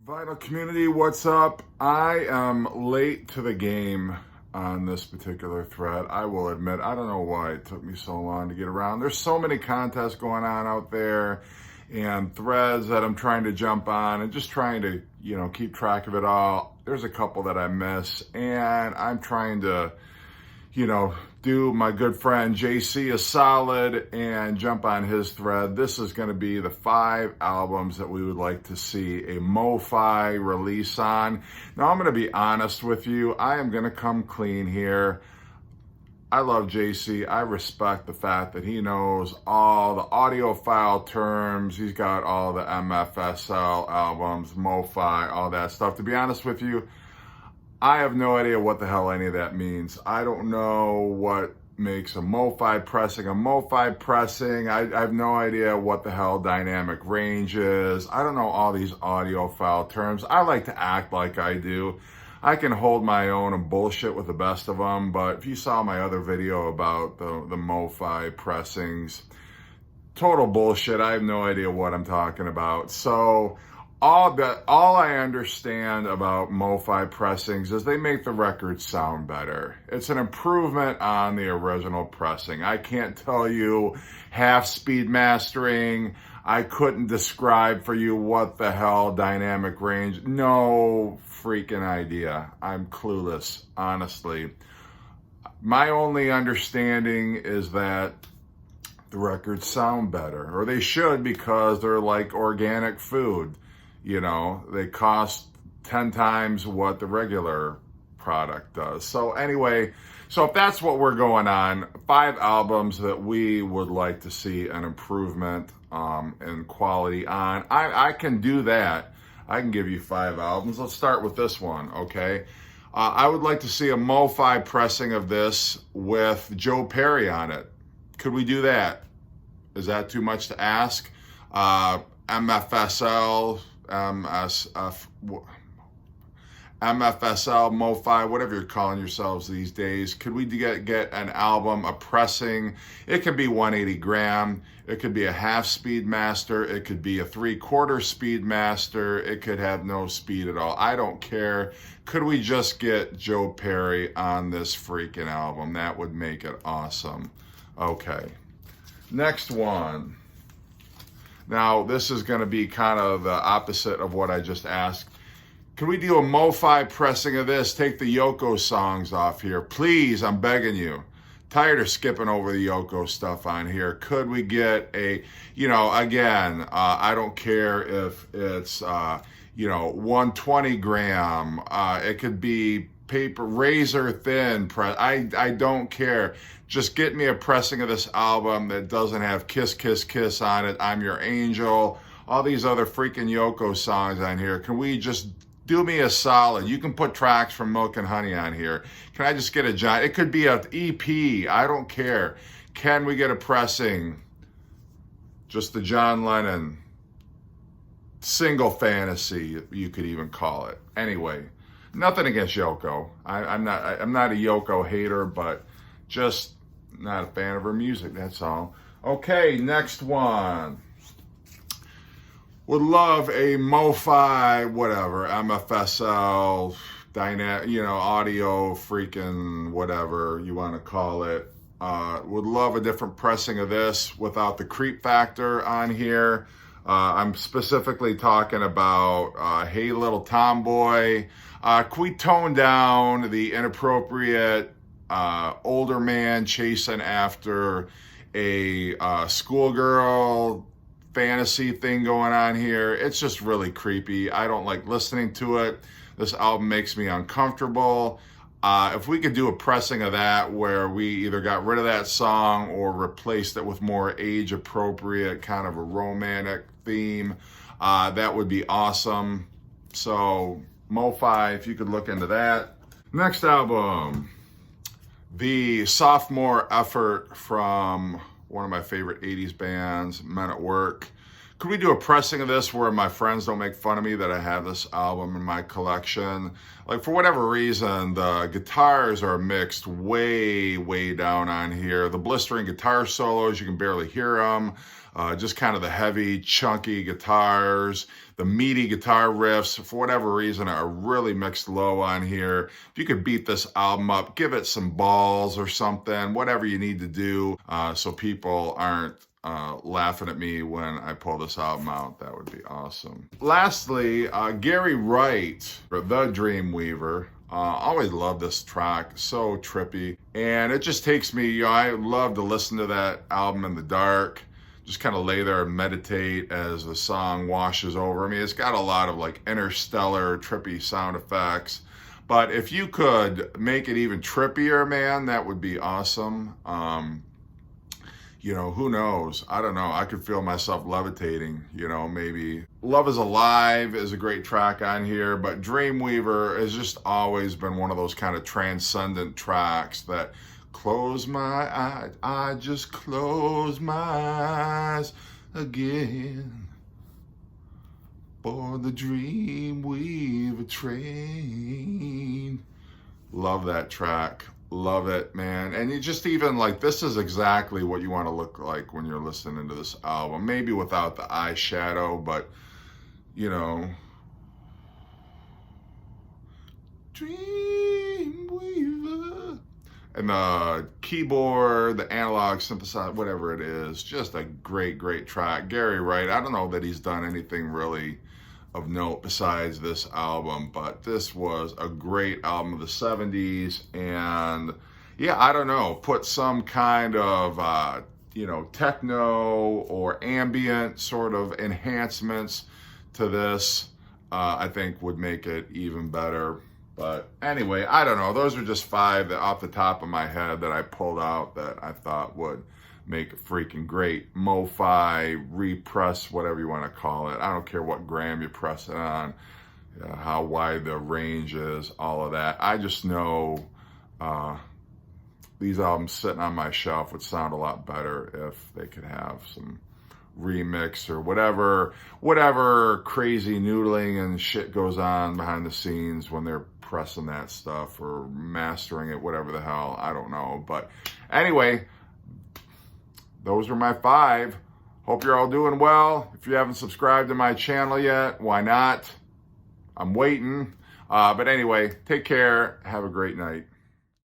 Vinyl community, what's up? I am late to the game on this particular thread. I will admit, I don't know why it took me so long to get around. There's so many contests going on out there and threads that I'm trying to jump on and just trying to, keep track of it all. There's a couple that I miss and I'm trying to, do my good friend JC a solid and jump on his thread. This is going to be the 5 albums that we would like to see a MOFI release on. Now, I'm going to be honest with you. I am going to come clean here. I love JC. I respect the fact that he knows all the audiophile terms. He's got all the MFSL albums, MOFI, all that stuff. To be honest with you, I have no idea what the hell any of that means. I don't know what makes a MOFI pressing a MOFI pressing. I have no idea what the hell dynamic range is. I don't know all these audiophile terms. I like to act like I do. I can hold my own and bullshit with the best of them, but if you saw my other video about the MOFI pressings, total bullshit. I have no idea what I'm talking about. So all I understand about MOFI pressings is they make the record sound better. It's an improvement on the original pressing. I can't tell you half speed mastering. I couldn't describe for you what the hell dynamic range. No freaking idea. I'm clueless, honestly. My only understanding is that the records sound better, or they should, because they're like organic food. They cost 10 times what the regular product does. So anyway, if that's what we're going on, 5 albums that we would like to see an improvement in quality on. I can do that. I can give you 5 albums. Let's start with this one, okay? I would like to see a MOFI pressing of this with Joe Perry on it. Could we do that? Is that too much to ask? MFSL, MFSL, MOFI, whatever you're calling yourselves these days. Could we get an album, a pressing? It could be 180 gram. It could be a half speed master. It could be a 3/4 speed master. It could have no speed at all. I don't care. Could we just get Joe Perry on this freaking album? That would make it awesome. Okay. Next one. Now, this is going to be kind of the opposite of what I just asked. Can we do a MOFI pressing of this? Take the Yoko songs off here. Please, I'm begging you. Tired of skipping over the Yoko stuff on here. Could we get a, again, I don't care if it's, 120 gram. It could be paper, razor thin press. I don't care. Just get me a pressing of this album that doesn't have Kiss, Kiss, Kiss on it. I'm Your Angel. All these other freaking Yoko songs on here. Can we just do me a solid? You can put tracks from Milk and Honey on here. Can I just get a giant? It could be an EP. I don't care. Can we get a pressing? Just the John Lennon single fantasy, you could even call it. Anyway, nothing against Yoko. I'm not a Yoko hater, but just not a fan of her music, that's all. Okay, next one. Would love a MOFI, whatever, MFSL, audio, freaking whatever you want to call it. Would love a different pressing of this without the creep factor on here. I'm specifically talking about Hey Little Tomboy. Can we tone down the inappropriate older man chasing after a schoolgirl fantasy thing going on here? It's just really creepy. I don't like listening to it. This album makes me uncomfortable. If we could do a pressing of that where we either got rid of that song or replaced it with more age-appropriate kind of a romantic theme, that would be awesome. So MOFI, if you could look into that. Next album, the sophomore effort from one of my favorite 80s bands, Men at Work, Could we do a pressing of this where my friends don't make fun of me that I have this album in my collection? Like, for whatever reason, the guitars are mixed way, way down on here. The blistering guitar solos, you can barely hear them. Just kind of the heavy, chunky guitars. The meaty guitar riffs, for whatever reason, are really mixed low on here. If you could beat this album up, give it some balls or something, whatever you need to do, so people aren't laughing at me when I pull this album out, that would be awesome. Lastly, Gary Wright, or The Dreamweaver. Always love this track, so trippy. And it just takes me, I love to listen to that album in the dark. Just kind of lay there and meditate as the song washes over me. It's got a lot of like interstellar, trippy sound effects. But if you could make it even trippier, man, that would be awesome. You know, who knows? I don't know. I could feel myself levitating, you know, maybe. Love is Alive is a great track on here, but Dreamweaver has just always been one of those kind of transcendent tracks that close my eyes, I just close my eyes again for the Dreamweaver train. Love that track. Love it, man. And you just even like, this is exactly what you want to look like when you're listening to this album. Maybe without the eyeshadow, but you know, Dreamweaver. And the keyboard, the analog synthesizer, whatever it is, just a great, great track. Gary Wright, I don't know that he's done anything really of note besides this album, but this was a great album of the 70s. And yeah, I don't know, put some kind of, you know, techno or ambient sort of enhancements to this, I think would make it even better. But anyway, I don't know. Those are just 5 that off the top of my head that I pulled out that I thought would make it freaking great. MOFI, repress, whatever you want to call it. I don't care what gram you press it on, how wide the range is, all of that. I just know these albums sitting on my shelf would sound a lot better if they could have some remix or whatever crazy noodling and shit goes on behind the scenes when they're pressing that stuff or mastering it, whatever the hell, I don't know. But anyway, those are my 5. Hope you're all doing well. If you haven't subscribed to my channel yet, why not? I'm waiting. But anyway, take care. Have a great night.